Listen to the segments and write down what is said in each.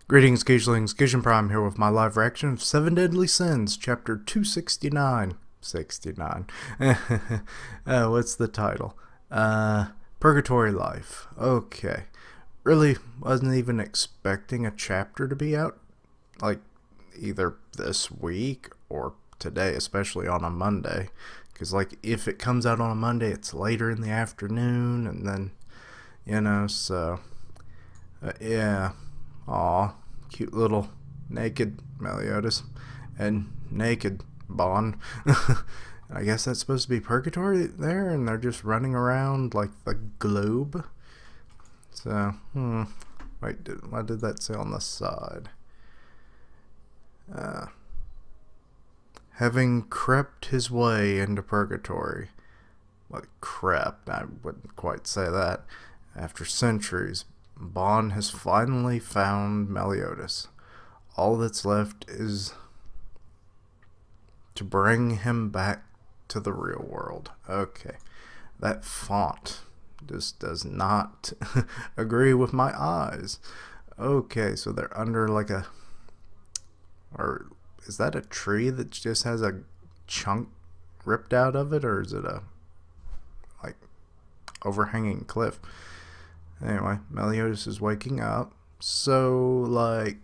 Greetings, Gagelings. Gision Prime here with my live reaction of Seven Deadly Sins, Chapter 269. 69. What's the title? Purgatory Life. Okay. Really wasn't even expecting a chapter to be out, like, either this week or today, especially on a Monday. Because, like, if it comes out on a Monday, it's later in the afternoon, and then, so, yeah. Aw, cute little naked Meliodas and naked Bon. I guess that's supposed to be purgatory there, and they're just running around like the globe. So, wait, what did that say on the side? Having crept his way into purgatory. What crept? I wouldn't quite say that. After centuries, Bon has finally found Meliodas. All that's left is to bring him back to the real world. Okay, that font just does not agree with my eyes. Okay, so they're under like a, or is that a tree that just has a chunk ripped out of it, or is it a like overhanging cliff? Anyway, Meliodas is waking up. So, like,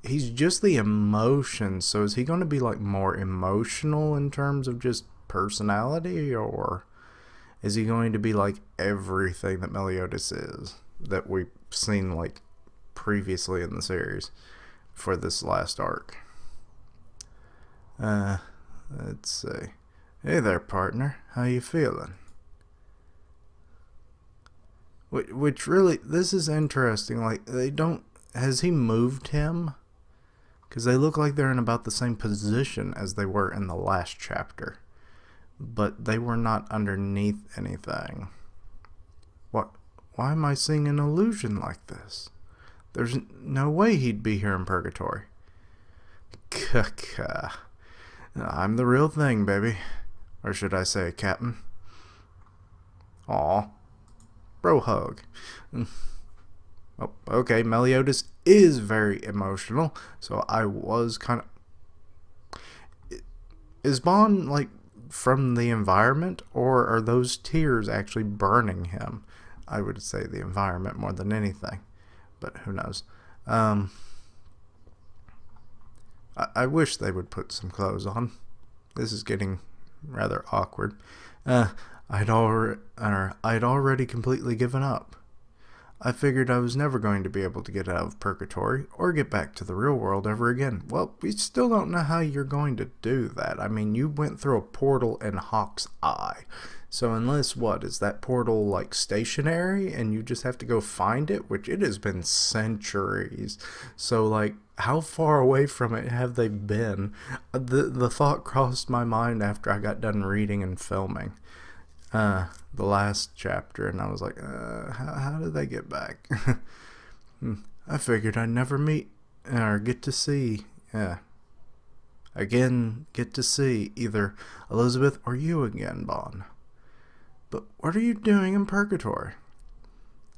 he's just the emotion. So is he going to be, like, more emotional in terms of just personality? Or is he going to be, like, everything that Meliodas is that we've seen, like, previously in the series for this last arc? Let's see. Hey there, partner. How you feeling? Which really, this is interesting. Like, they don't, has he moved him? Because they look like they're in about the same position as they were in the last chapter. But they were not underneath anything. What? Why am I seeing an illusion like this? There's no way he'd be here in purgatory. Kaka. I'm the real thing, baby. Or should I say, Captain? Aw. Bro hug. Oh, okay, Meliodas is very emotional, so I was kind of... Is Bon, like, from the environment, or are those tears actually burning him? I would say the environment more than anything, but who knows. I wish they would put some clothes on. This is getting rather awkward. I'd already completely given up. I figured I was never going to be able to get out of purgatory or get back to the real world ever again. Well, we still don't know how you're going to do that. I mean, you went through a portal in Hawk's Eye. So unless, what, is that portal like stationary and you just have to go find it? Which it has been centuries. So like, how far away from it have they been? The thought crossed my mind after I got done reading and filming the last chapter, and I was like, how did they get back? I figured I'd never meet or get to see either Elizabeth or you again, Bon. But what are you doing in purgatory?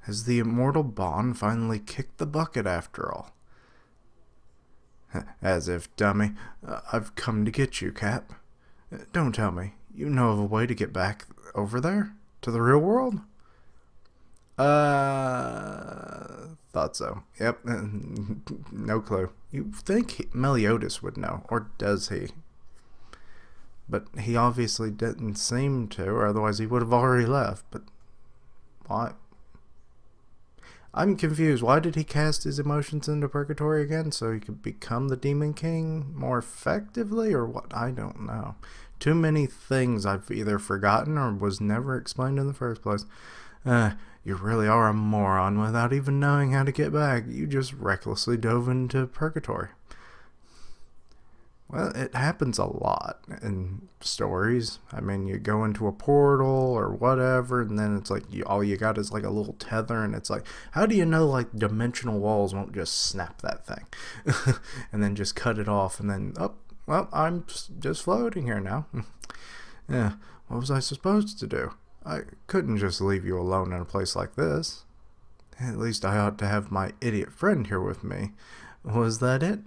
Has the immortal Bon finally kicked the bucket after all? As if, dummy. I've come to get you, Cap. Don't tell me you know of a way to get back over there to the real world? Thought so. Yep. No clue. You think Meliodas would know, or does he? But he obviously didn't seem to, or otherwise he would have already left. But why? I'm confused. Why did he cast his emotions into purgatory again? So he could become the Demon King more effectively, or what? I don't know. Too many things I've either forgotten or was never explained in the first place. You really are a moron without even knowing how to get back. You just recklessly dove into purgatory. Well, it happens a lot in stories. I mean, you go into a portal or whatever, and then it's like all you got is like a little tether, and it's like, how do you know like dimensional walls won't just snap that thing and then just cut it off, and then, oh, well, I'm just floating here now. Yeah, what was I supposed to do? I couldn't just leave you alone in a place like this. At least I ought to have my idiot friend here with me. Was that it?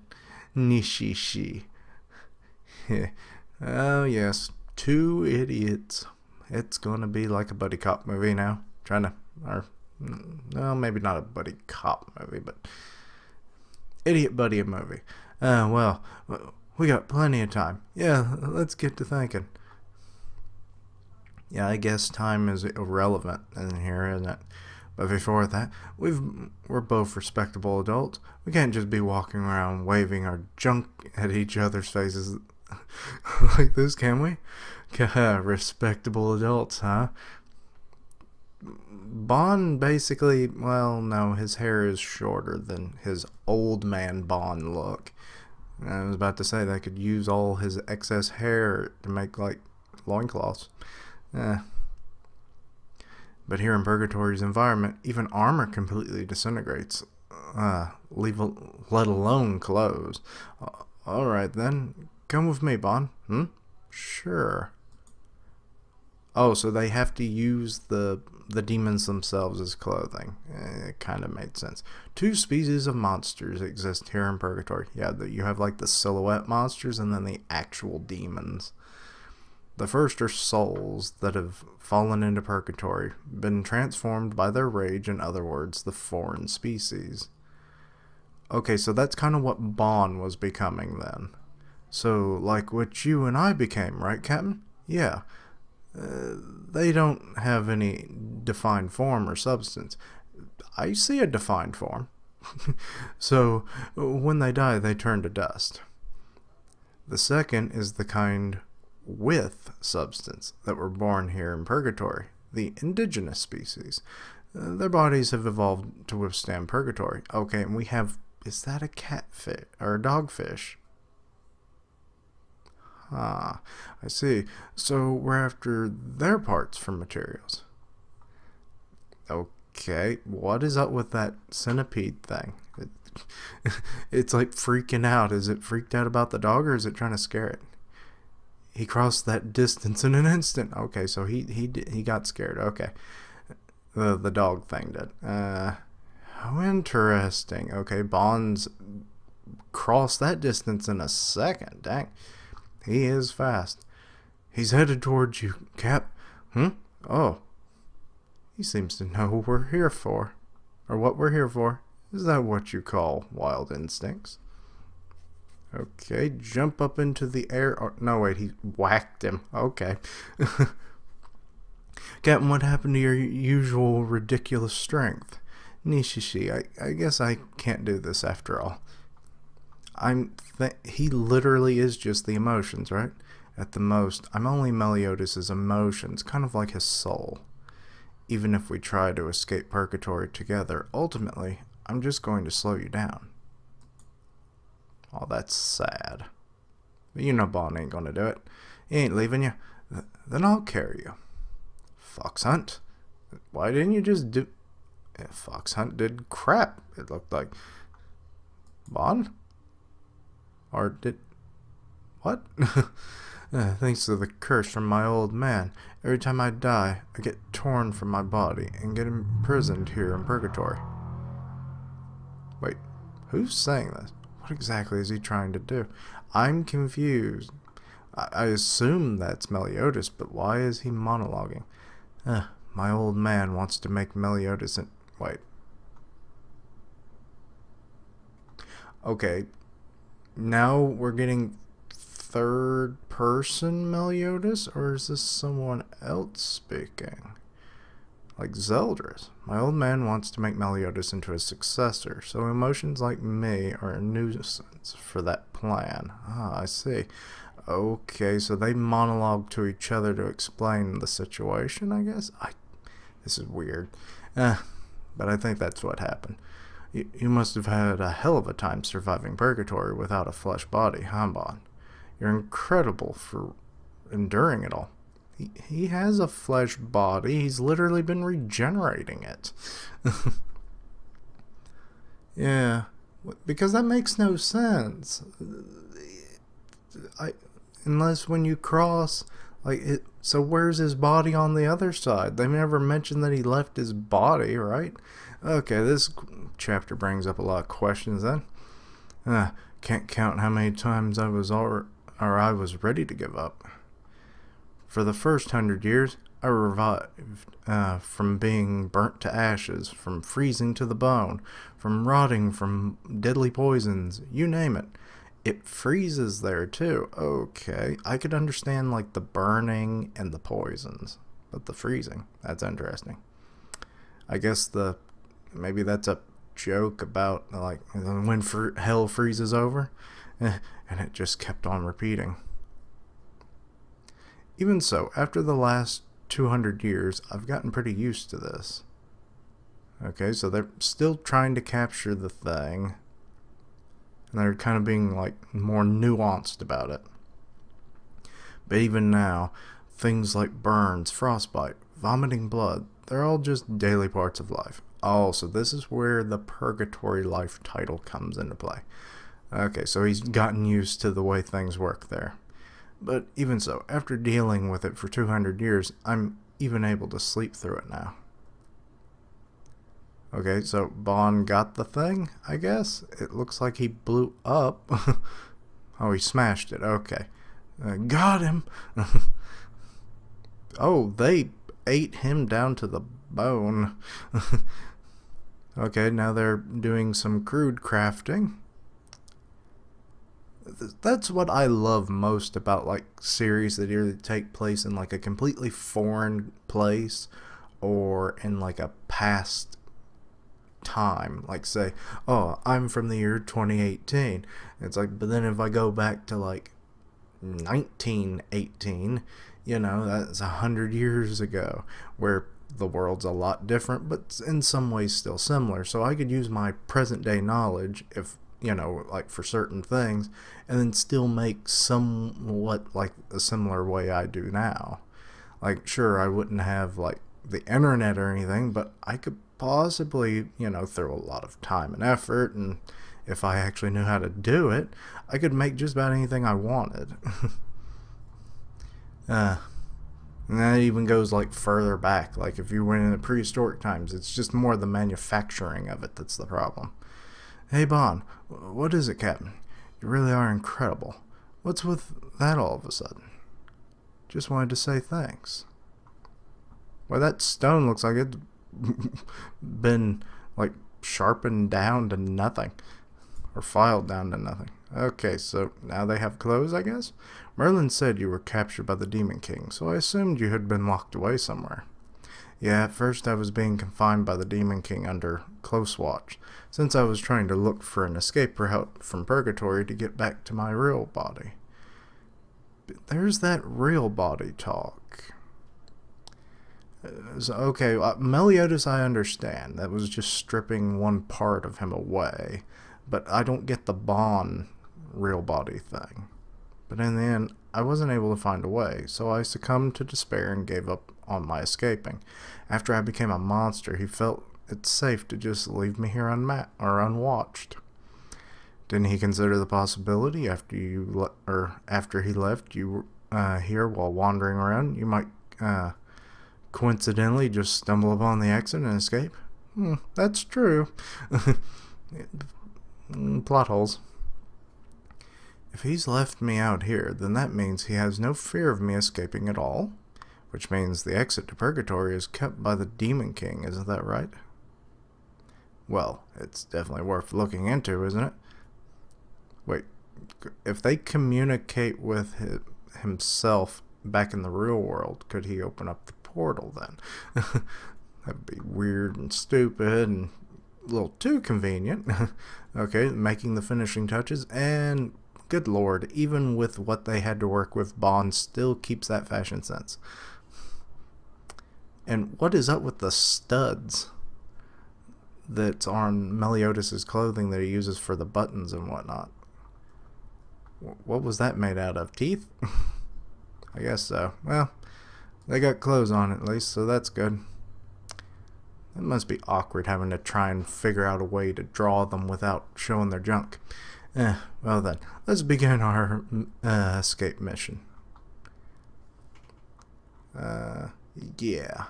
Nishishi. Oh, yes. Two idiots. It's gonna be like a buddy cop movie now. No, maybe not a buddy cop movie, but idiot buddy movie. Well, we got plenty of time. Yeah, let's get to thinking. Yeah, I guess time is irrelevant in here, isn't it? But before that, we're both respectable adults. We can't just be walking around waving our junk at each other's faces like this, can we? Respectable adults, huh? Bond basically, well, no, his hair is shorter than his old man Bond look. I was about to say they could use all his excess hair to make, like, loincloths. But here in Purgatory's environment, even armor completely disintegrates, let alone clothes. Alright then, come with me, Bond. Sure. Oh, so they have to use the demons themselves as clothing. It kind of made sense. Two species of monsters exist here in Purgatory. Yeah, you have like the silhouette monsters and then the actual demons. The first are souls that have fallen into Purgatory, been transformed by their rage, in other words, the foreign species. Okay, so that's kind of what Bond was becoming then. So, like what you and I became, right, Captain? Yeah. They don't have any defined form or substance. I see a defined form. So, when they die, they turn to dust. The second is the kind with substance that were born here in Purgatory, the indigenous species. Their bodies have evolved to withstand Purgatory. Okay, and we have, is that a catfish or a dogfish? Ah, I see. So we're after their parts for materials. Okay, what is up with that centipede thing? It's like freaking out. Is it freaked out about the dog, or is it trying to scare it? He crossed that distance in an instant. Okay, so he got scared. Okay, the dog thing did. How interesting. Okay, Bond's crossed that distance in a second. Dang. He is fast. He's headed towards you, Cap. Oh. He seems to know what we're here for. Or what we're here for. Is that what you call wild instincts? Okay, jump up into the air. Oh, no, wait, he whacked him. Okay. Captain, what happened to your usual ridiculous strength? Nishishi, I guess I can't do this after all. He literally is just the emotions, right? At the most, I'm only Meliodas' emotions, kind of like his soul. Even if we try to escape Purgatory together, ultimately, I'm just going to slow you down. Oh, that's sad. But you know Bond ain't gonna do it. He ain't leaving you. Then I'll carry you. Fox Hunt? Why didn't you just do... Fox Hunt did crap, it looked like. Bond? Or did... What? Thanks to the curse from my old man, every time I die, I get torn from my body and get imprisoned here in Purgatory. Wait, who's saying this? What exactly is he trying to do? I'm confused. I assume that's Meliodas, but why is he monologuing? My old man wants to make Meliodas and... Wait. Okay. Now we're getting third person Meliodas, or is this someone else speaking? Like Zeldris. My old man wants to make Meliodas into his successor, so emotions like me are a nuisance for that plan. Ah, I see. Okay, so they monologue to each other to explain the situation, I guess? This is weird. But I think that's what happened. You must have had a hell of a time surviving Purgatory without a flesh body, huh, Bond? You're incredible for enduring it all. He has a flesh body. He's literally been regenerating it. Yeah, because that makes no sense. Unless when you cross So where's his body on the other side? They never mentioned that he left his body, right? Okay, this chapter brings up a lot of questions then. Can't count how many times I was ready to give up. For the first 100 years, I revived from being burnt to ashes, from freezing to the bone, from rotting from deadly poisons, you name it. It freezes there too. Okay, I could understand like the burning and the poisons, but the freezing, that's interesting. I guess maybe that's a joke about like when hell freezes over, and it just kept on repeating. Even so, after the last 200 years, I've gotten pretty used to this. Okay, so they're still trying to capture the thing, and they're kind of being like more nuanced about it. But even now, things like burns, frostbite, vomiting blood, they're all just daily parts of life. Oh, so this is where the purgatory life title comes into play. Okay, so he's gotten used to the way things work there. But even so, after dealing with it for 200 years, I'm even able to sleep through it now. Okay, so Bond got the thing, I guess? It looks like he blew up. Oh, he smashed it. Okay. Got him! Oh, they ate him down to the bone. Okay, now they're doing some crude crafting. That's what I love most about like series that either take place in like a completely foreign place or in like a past time. Like say, oh, I'm from the year 2018. It's like, but then if I go back to like 1918, that's 100 years ago, where the world's a lot different, but in some ways still similar. So I could use my present day knowledge if like for certain things, and then still make somewhat like a similar way I do now. Like, sure, I wouldn't have like the internet or anything, but I could possibly, throw a lot of time and effort, and if I actually knew how to do it, I could make just about anything I wanted. And that even goes like further back. Like if you went in the prehistoric times, it's just more the manufacturing of it that's the problem. Hey, Bond, what is it, Captain? You really are incredible. What's with that all of a sudden? Just wanted to say thanks. Why, that stone looks like it's been, like, sharpened down to nothing. Or filed down to nothing. Okay, so now they have clothes, I guess? Merlin said you were captured by the Demon King, so I assumed you had been locked away somewhere. Yeah, at first I was being confined by the Demon King under close watch, since I was trying to look for an escape route from Purgatory to get back to my real body. But there's that real body talk. Okay, Meliodas I understand. That was just stripping one part of him away. But I don't get the Bond real body thing. But in the end, I wasn't able to find a way, so I succumbed to despair and gave up on my escaping. After I became a monster, he felt it's safe to just leave me here unwatched. Didn't he consider the possibility after he left you here while wandering around, you might coincidentally just stumble upon the exit and escape? That's true. Plot holes. If he's left me out here, then that means he has no fear of me escaping at all, which means the exit to Purgatory is kept by the Demon King, isn't that right? Well, it's definitely worth looking into, isn't it? Wait, if they communicate with himself back in the real world, could he open up the portal then? That'd be weird and stupid and a little too convenient. Okay, making the finishing touches, and good lord, even with what they had to work with, Bond still keeps that fashion sense. And what is up with the studs that's on Meliodas' clothing that he uses for the buttons and whatnot? What was that made out of? Teeth? I guess so. Well, they got clothes on at least, so that's good. It must be awkward having to try and figure out a way to draw them without showing their junk. Well then, let's begin our escape mission. Yeah.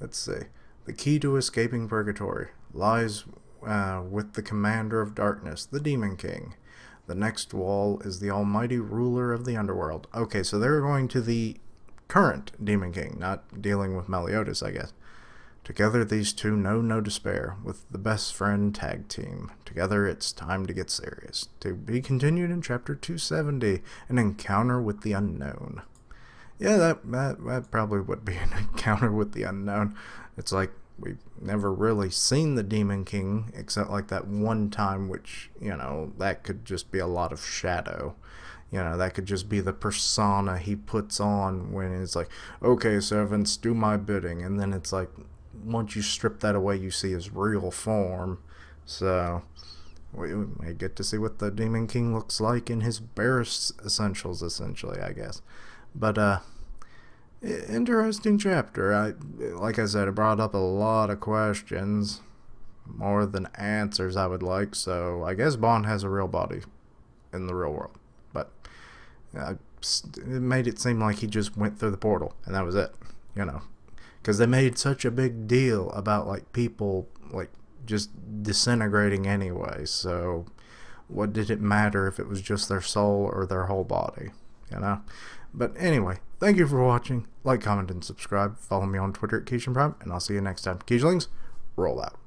Let's see. The key to escaping purgatory lies with the commander of darkness, the Demon King. The next wall is the almighty ruler of the underworld. Okay, so they're going to the current Demon King, not dealing with Meliodas, I guess. Together, these two know no despair, with the best friend tag team. Together, it's time to get serious. To be continued in chapter 270, an encounter with the unknown. Yeah, that probably would be an encounter with the unknown. It's like we've never really seen the Demon King, except like that one time, which, that could just be a lot of shadow. That could just be the persona he puts on when it's like, okay, servants, do my bidding. And then it's like, once you strip that away, you see his real form. So we may get to see what the Demon King looks like in his barest essentials, essentially, I guess. But interesting chapter. Like I said, it brought up a lot of questions, more than answers I would like. So I guess Bond has a real body in the real world, but it made it seem like he just went through the portal and that was it. Because they made such a big deal about like people like just disintegrating anyway. So what did it matter if it was just their soul or their whole body? But anyway, thank you for watching. Like, comment, and subscribe. Follow me on Twitter at Keishan Prime, and I'll see you next time. Keishlings, roll out.